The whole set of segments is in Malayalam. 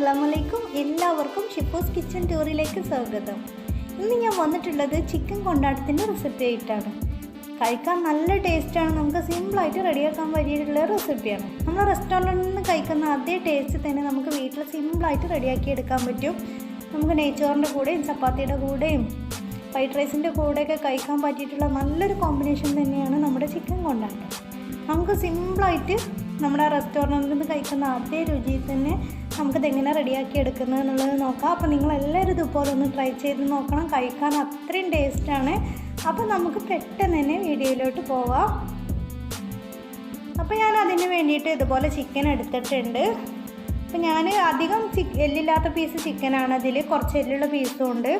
അസ്സലാമലൈക്കും. എല്ലാവർക്കും ഷിഫൂസ് കിച്ചൺ ടൂറിലേക്ക് സ്വാഗതം. ഇന്ന് ഞാൻ വന്നിട്ടുള്ളത് ചിക്കൻ കൊണ്ടാട്ടത്തിൻ്റെ റെസിപ്പി ആയിട്ടാണ്. കഴിക്കാൻ നല്ല ടേസ്റ്റാണ്. നമുക്ക് സിമ്പിളായിട്ട് റെഡിയാക്കാൻ പറ്റിയിട്ടുള്ള റെസിപ്പിയാണ്. നമ്മൾ റെസ്റ്റോറൻറ്റിൽ നിന്ന് കഴിക്കുന്ന അതേ ടേസ്റ്റ് തന്നെ നമുക്ക് വീട്ടിൽ സിമ്പിളായിട്ട് റെഡിയാക്കി എടുക്കാൻ പറ്റും. നമുക്ക് നെയ്ച്ചോറിൻ്റെ കൂടെയും ചപ്പാത്തിയുടെ കൂടെയും ഫ്രൈഡ് റൈസിൻ്റെ കൂടെയൊക്കെ കഴിക്കാൻ പറ്റിയിട്ടുള്ള നല്ലൊരു കോമ്പിനേഷൻ തന്നെയാണ് നമ്മുടെ ചിക്കൻ കൊണ്ടാട്ടം. നമുക്ക് സിമ്പിളായിട്ട് നമ്മുടെ റെസ്റ്റോറൻറ്റിൽ നിന്ന് കഴിക്കുന്ന അതേ രുചിയിൽ തന്നെ നമുക്കിത് എങ്ങനെ റെഡിയാക്കി എടുക്കുന്നത് എന്നുള്ളത് നോക്കാം. അപ്പോൾ നിങ്ങളെല്ലാവരും ഇതുപോലെ ഒന്ന് ട്രൈ ചെയ്ത് നോക്കണം. കഴിക്കാൻ അത്രയും ടേസ്റ്റാണ്. അപ്പോൾ നമുക്ക് പെട്ടെന്ന് തന്നെ വീഡിയോയിലോട്ട് പോവാം. അപ്പോൾ ഞാൻ അതിന് വേണ്ടിയിട്ട് ഇതുപോലെ ചിക്കൻ എടുത്തിട്ടുണ്ട്. അപ്പോൾ ഞാൻ അധികം എല്ലില്ലാത്ത പീസ് ചിക്കനാണ്. അതിൽ കുറച്ച് എല്ലുള്ള പീസും ഉണ്ട്.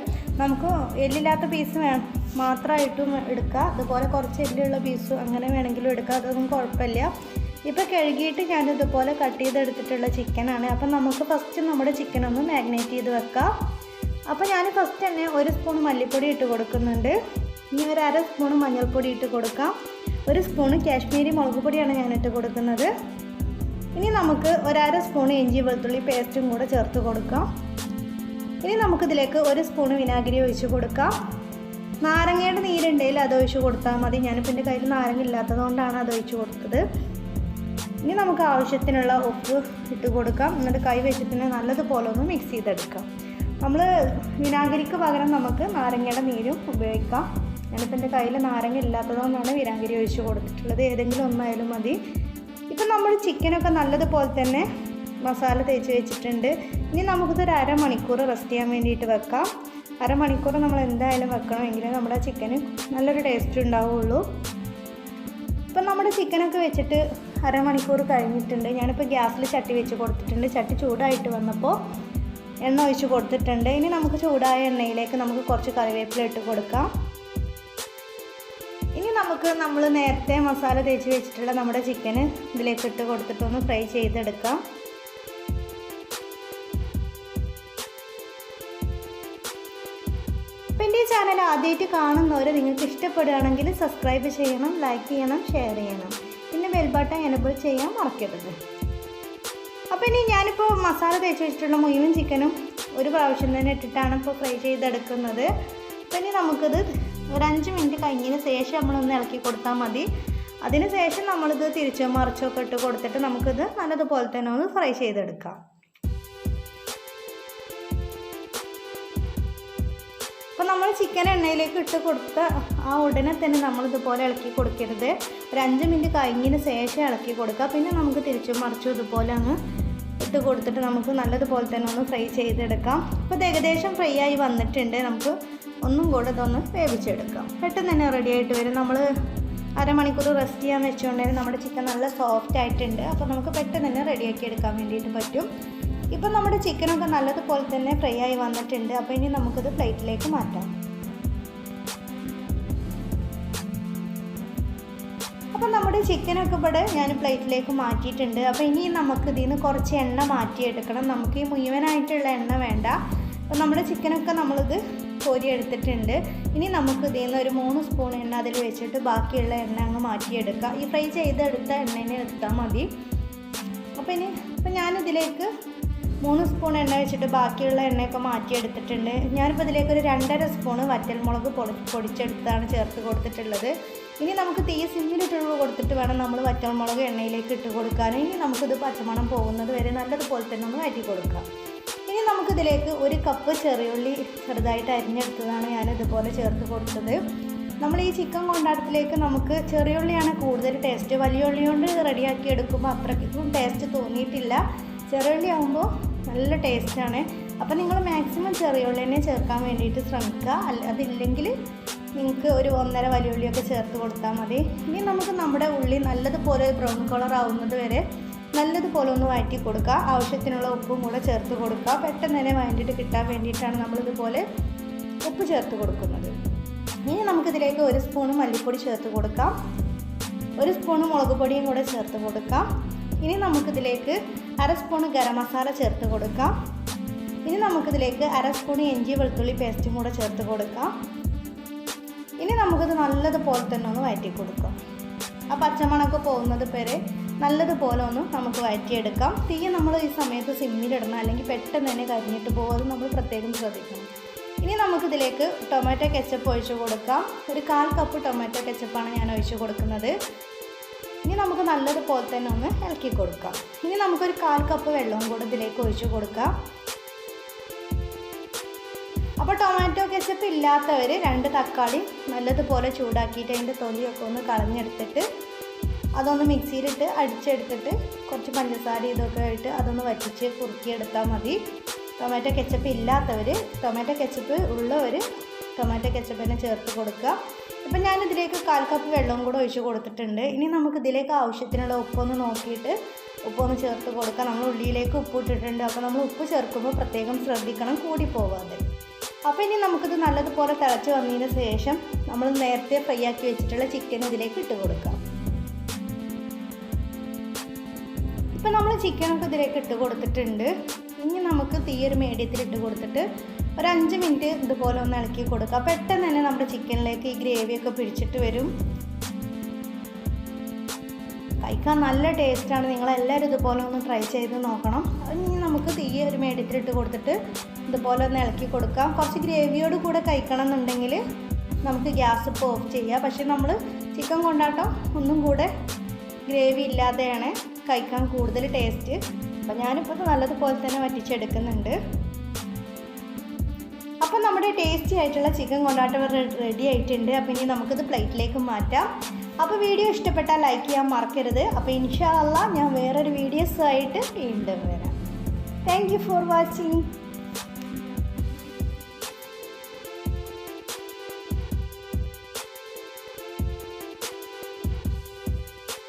നമുക്ക് എല്ലില്ലാത്ത പീസ് മാത്രമായിട്ടും എടുക്കുക. അതുപോലെ കുറച്ച് എല്ലുള്ള പീസും അങ്ങനെ വേണമെങ്കിലും എടുക്കുക. അതൊന്നും കുഴപ്പമില്ല. ഇപ്പോൾ കഴുകിയിട്ട് ഞാനിതുപോലെ കട്ട് ചെയ്തെടുത്തിട്ടുള്ള ചിക്കനാണ്. അപ്പം നമുക്ക് ഫസ്റ്റ് നമ്മുടെ ചിക്കനൊന്ന് മാഗ്നേറ്റ് ചെയ്ത് വെക്കാം. അപ്പോൾ ഞാൻ ഫസ്റ്റ് തന്നെ 1 സ്പൂൺ മല്ലിപ്പൊടി ഇട്ട് കൊടുക്കുന്നുണ്ട്. ഇനി 1/2 സ്പൂൺ മഞ്ഞൾപ്പൊടി ഇട്ട് കൊടുക്കാം. 1 സ്പൂൺ കാശ്മീരി മുളക് പൊടിയാണ് ഞാനിട്ട് കൊടുക്കുന്നത്. ഇനി നമുക്ക് 1/2 സ്പൂൺ ഇഞ്ചി വെളുത്തുള്ളി പേസ്റ്റും കൂടെ ചേർത്ത് കൊടുക്കാം. ഇനി നമുക്കിതിലേക്ക് 1 സ്പൂൺ വിനാഗിരി ഒഴിച്ച് കൊടുക്കാം. നാരങ്ങയുടെ നീരുണ്ടെങ്കിൽ അത് ഒഴിച്ച് കൊടുത്താൽ മതി. ഞാനിപ്പോൾ എൻ്റെ കയ്യിൽ നാരങ്ങ ഇല്ലാത്തതുകൊണ്ടാണ് അത് ഒഴിച്ച് കൊടുത്തത്. ഇനി നമുക്ക് ആവശ്യത്തിനുള്ള ഉപ്പ് ഇട്ട് കൊടുക്കാം. എന്നിട്ട് കൈ വെച്ചിട്ട് നല്ലതുപോലെ ഒന്ന് മിക്സ് ചെയ്തെടുക്കാം. നമ്മൾ വിനാഗിരിക്ക് പകരം നമുക്ക് നാരങ്ങയുടെ നീരും ഉപയോഗിക്കാം. ഞാനിപ്പോൾ എൻ്റെ കയ്യിൽ നാരങ്ങ ഇല്ലാത്തതുകൊണ്ടാണ് വിനാഗിരി ഒഴിച്ച് കൊടുത്തിട്ടുള്ളത്. ഏതെങ്കിലും ഒന്നായാലും മതി. ഇപ്പം നമ്മൾ ചിക്കനൊക്കെ നല്ലതുപോലെ തന്നെ മസാല തേച്ച് വെച്ചിട്ടുണ്ട്. ഇനി നമുക്കിതൊരു അരമണിക്കൂർ റെസ്റ്റ് ചെയ്യാൻ വേണ്ടിയിട്ട് വെക്കാം. അരമണിക്കൂർ നമ്മൾ എന്തായാലും വെക്കണം, എങ്കിലേ നമ്മുടെ ചിക്കന് നല്ലൊരു ടേസ്റ്റ് ഉണ്ടാവുള്ളൂ. ഇപ്പം നമ്മുടെ ചിക്കനൊക്കെ വെച്ചിട്ട് അരമണിക്കൂർ കഴിഞ്ഞിട്ടുണ്ട്. ഞാനിപ്പോൾ ഗ്യാസിൽ ചട്ടി വെച്ച് കൊടുത്തിട്ടുണ്ട്. ചട്ടി ചൂടായിട്ട് വന്നപ്പോൾ എണ്ണ ഒഴിച്ച് കൊടുത്തിട്ടുണ്ട്. ഇനി നമുക്ക് ചൂടായ എണ്ണയിലേക്ക് നമുക്ക് കുറച്ച് കറിവേപ്പില ഇട്ട് കൊടുക്കാം. ഇനി നമുക്ക് നമ്മൾ നേരത്തെ മസാല തേച്ച് വെച്ചിട്ടുള്ള നമ്മുടെ ചിക്കന് ഇതിലേക്ക് ഇട്ട് കൊടുത്തിട്ടൊന്ന് ഫ്രൈ ചെയ്തെടുക്കാം. അപ്പോൾ എൻ്റെ ഈ ചാനൽ ആദ്യമായിട്ട് കാണുന്നവർ നിങ്ങൾക്ക് ഇഷ്ടപ്പെടുകയാണെങ്കിൽ സബ്സ്ക്രൈബ് ചെയ്യണം, ലൈക്ക് ചെയ്യണം, ഷെയർ ചെയ്യണം. പിന്നെ ബെൽ ബട്ടൺ എനേബിൾ ചെയ്യാൻ മറക്കരുത്. അപ്പോൾ ഇനി ഞാനിപ്പോൾ മസാല തേച്ച് വെച്ചിട്ടുള്ള മുഴുവൻ ചിക്കനും ഒരു പ്രാവശ്യം തന്നെ ഇട്ടിട്ടാണ് ഇപ്പോൾ ഫ്രൈ ചെയ്തെടുക്കുന്നത്. അപ്പോൾ ഇനി നമുക്കിത് ഒരു 5 മിനിറ്റ് കഴിഞ്ഞതിന് ശേഷം നമ്മളൊന്ന് ഇളക്കി കൊടുത്താൽ മതി. അതിന് ശേഷം നമ്മളിത് തിരിച്ചോ മറിച്ചോ ഒക്കെ ഇട്ട് കൊടുത്തിട്ട് നമുക്കിത് നല്ലതുപോലെ തന്നെ ഒന്ന് ഫ്രൈ ചെയ്തെടുക്കാം. അപ്പോൾ നമ്മൾ ചിക്കൻ എണ്ണയിലേക്ക് ഇട്ട് കൊടുത്ത ആ ഉടനെ തന്നെ നമ്മളിതുപോലെ ഇളക്കി കൊടുക്കരുത്. ഒരു 5 മിനിറ്റ് കഴിഞ്ഞതിന് ശേഷം ഇളക്കി കൊടുക്കുക. പിന്നെ നമുക്ക് തിരിച്ചും മറിച്ചും ഇതുപോലെ അങ്ങ് ഇട്ട് കൊടുത്തിട്ട് നമുക്ക് നല്ലതുപോലെ തന്നെ ഒന്ന് ഫ്രൈ ചെയ്തെടുക്കാം. അപ്പോൾ ഇത് ഏകദേശം ഫ്രൈ ആയി വന്നിട്ടുണ്ട്. നമുക്ക് ഒന്നും കൂടെ ഇതൊന്ന് വേവിച്ചെടുക്കാം. പെട്ടെന്ന് തന്നെ റെഡി ആയിട്ട് വരും. നമ്മൾ അരമണിക്കൂർ റെസ്റ്റ് ചെയ്യാൻ വെച്ചുകൊണ്ടുതന്നെ നമ്മുടെ ചിക്കൻ നല്ല സോഫ്റ്റ് ആയിട്ടുണ്ട്. അപ്പോൾ നമുക്ക് പെട്ടെന്ന് തന്നെ റെഡിയാക്കി എടുക്കാൻ വേണ്ടിയിട്ട് പറ്റും. ഇപ്പം നമ്മുടെ ചിക്കനൊക്കെ നല്ലതുപോലെ തന്നെ ഫ്രൈ ആയി വന്നിട്ടുണ്ട്. അപ്പോൾ ഇനി നമുക്കിത് പ്ലേറ്റിലേക്ക് മാറ്റാം. അപ്പം നമ്മുടെ ചിക്കനൊക്കെ ഇവിടെ ഞാൻ പ്ലേറ്റിലേക്ക് മാറ്റിയിട്ടുണ്ട്. അപ്പോൾ ഇനി നമുക്ക് ഇതിൽ നിന്ന് കുറച്ച് എണ്ണ മാറ്റിയെടുക്കണം. നമുക്ക് ഈ മുഴുവനായിട്ടുള്ള എണ്ണ വേണ്ട. അപ്പോൾ നമ്മുടെ ചിക്കനൊക്കെ നമ്മളിത് കോരിയെടുത്തിട്ടുണ്ട്. ഇനി നമുക്ക് ഇതിൽ നിന്ന് ഒരു 3 സ്പൂൺ എണ്ണ അതിൽ വെച്ചിട്ട് ബാക്കിയുള്ള എണ്ണ അങ്ങ് മാറ്റിയെടുക്കുക. ഈ ഫ്രൈ ചെയ്തെടുത്ത എണ്ണേനെ എടുത്താൽ മതി. അപ്പോൾ ഞാനിതിലേക്ക് 3 സ്പൂൺ എണ്ണ വെച്ചിട്ട് ബാക്കിയുള്ള എണ്ണയൊക്കെ മാറ്റിയെടുത്തിട്ടുണ്ട്. ഞാനിപ്പോൾ ഇതിലേക്ക് ഒരു 2.5 സ്പൂൺ വറ്റൽമുളക് പൊടിച്ചെടുത്താണ് ചേർത്ത് കൊടുത്തിട്ടുള്ളത്. ഇനി നമുക്ക് തീ സിമ്മിലിട്ട് കൊടുത്തിട്ട് വേണം നമ്മൾ വറ്റൽമുളക് എണ്ണയിലേക്ക് ഇട്ട് കൊടുക്കാൻ. ഇനി നമുക്കിത് പച്ചമണം പോകുന്നത് വരെ നല്ലതുപോലെ തന്നെ ഒന്ന് വഴറ്റി കൊടുക്കാം. ഇനി നമുക്കിതിലേക്ക് 1 കപ്പ് ചെറിയുള്ളി ചെറുതായിട്ട് അരിഞ്ഞെടുത്തതാണ് ഞാനിതുപോലെ ചേർത്ത് കൊടുത്തത്. നമ്മൾ ഈ ചിക്കൻ കൊണ്ടാട്ടത്തിലേക്ക് നമുക്ക് ചെറിയുള്ളിയാണ് കൂടുതൽ ടേസ്റ്റ്. വലിയ ഉള്ളി കൊണ്ട് റെഡിയാക്കി എടുക്കുമ്പോൾ അത്രയ്ക്കും ടേസ്റ്റ് തോന്നിയിട്ടില്ല. ചെറിയുള്ളി ആകുമ്പോൾ നല്ല ടേസ്റ്റാണ്. അപ്പോൾ നിങ്ങൾ മാക്സിമം ചെറിയുള്ളി തന്നെ ചേർക്കാൻ വേണ്ടിയിട്ട് ശ്രമിക്കുക. അതില്ലെങ്കിൽ നിങ്ങൾക്ക് ഒരു 1.5 വലിയ ഉള്ളിയൊക്കെ ചേർത്ത് കൊടുത്താൽ മതി. ഇനി നമുക്ക് നമ്മുടെ ഉള്ളി നല്ലതുപോലെ ബ്രൗൺ കളർ ആവുന്നത് വരെ നല്ലതുപോലെ ഒന്ന് വഴറ്റി കൊടുക്കുക. ആവശ്യത്തിനുള്ള ഉപ്പും കൂടെ ചേർത്ത് കൊടുക്കുക. പെട്ടെന്ന് തന്നെ വഴറ്റിയിട്ട് കിട്ടാൻ വേണ്ടിയിട്ടാണ് നമ്മളിതുപോലെ ഉപ്പ് ചേർത്ത് കൊടുക്കുന്നത്. ഇനി നമുക്കിതിലേക്ക് 1 സ്പൂൺ മല്ലിപ്പൊടി ചേർത്ത് കൊടുക്കാം. 1 സ്പൂൺ മുളക് പൊടിയും കൂടെ ചേർത്ത് കൊടുക്കാം. ഇനി നമുക്കിതിലേക്ക് 1/2 സ്പൂൺ ഗരം മസാല ചേർത്ത് കൊടുക്കാം. ഇനി നമുക്കിതിലേക്ക് 1/2 സ്പൂൺ ഇഞ്ചി വെളുത്തുള്ളി പേസ്റ്റും കൂടെ ചേർത്ത് കൊടുക്കാം. ഇനി നമുക്കിത് നല്ലതുപോലെ തന്നെ ഒന്ന് വഴറ്റി കൊടുക്കാം. ആ പച്ചമണമൊക്കെ പോകുന്നത് വരെ നല്ലതുപോലെ ഒന്ന് നമുക്ക് വഴറ്റിയെടുക്കാം. തീ നമ്മൾ ഈ സമയത്ത് സിമ്മിലിടണം, അല്ലെങ്കിൽ പെട്ടെന്ന് തന്നെ കരിഞ്ഞിട്ട് പോകും. അത് നമ്മൾ പ്രത്യേകം ശ്രദ്ധിക്കണം. ഇനി നമുക്കിതിലേക്ക് ടൊമാറ്റോ കെച്ചപ്പ് ഒഴിച്ച് കൊടുക്കാം. ഒരു 1/4 കപ്പ് ടൊമാറ്റോ കെച്ചപ്പാണ് ഞാൻ ഒഴിച്ച് കൊടുക്കുന്നത്. ഇനി നമുക്ക് നല്ലതുപോലെ തന്നെ ഒന്ന് ഇളക്കി കൊടുക്കാം. ഇനി നമുക്കൊരു 1/4 കപ്പ് വെള്ളവും കൂടെ ഇതിലേക്ക് ഒഴിച്ച് കൊടുക്കാം. അപ്പോൾ ടൊമാറ്റോ കെച്ചപ്പ് ഇല്ലാത്തവർ 2 തക്കാളി നല്ലതുപോലെ ചൂടാക്കിയിട്ട് അതിൻ്റെ തൊലിയൊക്കെ ഒന്ന് കളഞ്ഞെടുത്തിട്ട് അതൊന്ന് മിക്സിയിലിട്ട് അടിച്ചെടുത്തിട്ട് കുറച്ച് പഞ്ചസാര ഇതൊക്കെ ആയിട്ട് അതൊന്ന് വറ്റിച്ച് കുറുക്കിയെടുത്താൽ മതി. ടൊമാറ്റോ കെച്ചപ്പ് ഇല്ലാത്തവർ, ടൊമാറ്റോ കെച്ചപ്പ് ഉള്ളവർ ടൊമാറ്റോ കെച്ചപ്പ് തന്നെ ചേർത്ത് കൊടുക്കുക. ഇപ്പം ഞാനിതിലേക്ക് 1/4 കപ്പ് വെള്ളവും കൂടെ ഒഴിച്ച് കൊടുത്തിട്ടുണ്ട്. ഇനി നമുക്കിതിലേക്ക് ആവശ്യത്തിനുള്ള ഉപ്പൊന്ന് നോക്കിയിട്ട് ഉപ്പൊന്ന് ചേർത്ത് കൊടുക്കാം. നമ്മൾ ഉള്ളിയിലേക്ക് ഉപ്പ് ഇട്ടിട്ടുണ്ട്. അപ്പോൾ നമ്മൾ ഉപ്പ് ചേർക്കുമ്പോൾ പ്രത്യേകം ശ്രദ്ധിക്കണം, കൂടി പോവാതെ. അപ്പോൾ ഇനി നമുക്കിത് നല്ലതുപോലെ തിളച്ച് വന്നതിന് ശേഷം നമ്മൾ നേരത്തെ ഫ്രൈ ആക്കി വെച്ചിട്ടുള്ള ചിക്കൻ ഇതിലേക്ക് ഇട്ട് കൊടുക്കാം. ഇപ്പം നമ്മൾ ചിക്കനൊക്കെ ഇതിലേക്ക് ഇട്ട് കൊടുത്തിട്ടുണ്ട്. ഇനി നമുക്ക് തീ ഒരു മീഡിയത്തിൽ ഇട്ട് കൊടുത്തിട്ട് ഒരു 5 മിനിറ്റ് ഇതുപോലെ ഒന്ന് ഇളക്കി കൊടുക്കുക. പെട്ടെന്ന് തന്നെ നമ്മുടെ ചിക്കനിലേക്ക് ഈ ഗ്രേവിയൊക്കെ പിടിച്ചിട്ട് വരും. കഴിക്കാൻ നല്ല ടേസ്റ്റാണ്. നിങ്ങളെല്ലാവരും ഇതുപോലെ ഒന്ന് ട്രൈ ചെയ്ത് നോക്കണം. ഇനി നമുക്ക് തീ ഒരു മീഡിയത്തിൽ ഇട്ട് കൊടുത്തിട്ട് ഇതുപോലെ ഒന്ന് ഇളക്കി കൊടുക്കാം. കുറച്ച് ഗ്രേവിയോട് കൂടെ കഴിക്കണം എന്നുണ്ടെങ്കിൽ നമുക്ക് ഗ്യാസ് ഇപ്പോൾ ഓഫ് ചെയ്യാം. പക്ഷേ നമ്മൾ ചിക്കൻ കൊണ്ടാട്ടം ഒന്നും കൂടെ ഗ്രേവി ഇല്ലാതെയാണ് കഴിക്കാൻ കൂടുതൽ ടേസ്റ്റ്. അപ്പോൾ ഞാനിപ്പോൾ നല്ലതുപോലെ തന്നെ വറ്റിച്ചെടുക്കുന്നുണ്ട്. അപ്പോൾ നമ്മുടെ ടേസ്റ്റി ആയിട്ടുള്ള ചിക്കൻ കൊണ്ടാട്ടം റെഡി ആയിട്ടുണ്ട്. അപ്പോൾ ഇനി നമുക്കിത് പ്ലേറ്റിലേക്ക് മാറ്റാം. അപ്പോൾ വീഡിയോ ഇഷ്ടപ്പെട്ടാൽ ലൈക്ക് ചെയ്യാൻ മറക്കരുത്. അപ്പോൾ ഇൻഷാ അല്ലാഹ് ഞാൻ വേറൊരു വീഡിയോസുമായിട്ട് വീണ്ടും വരാം. Thank you for watching.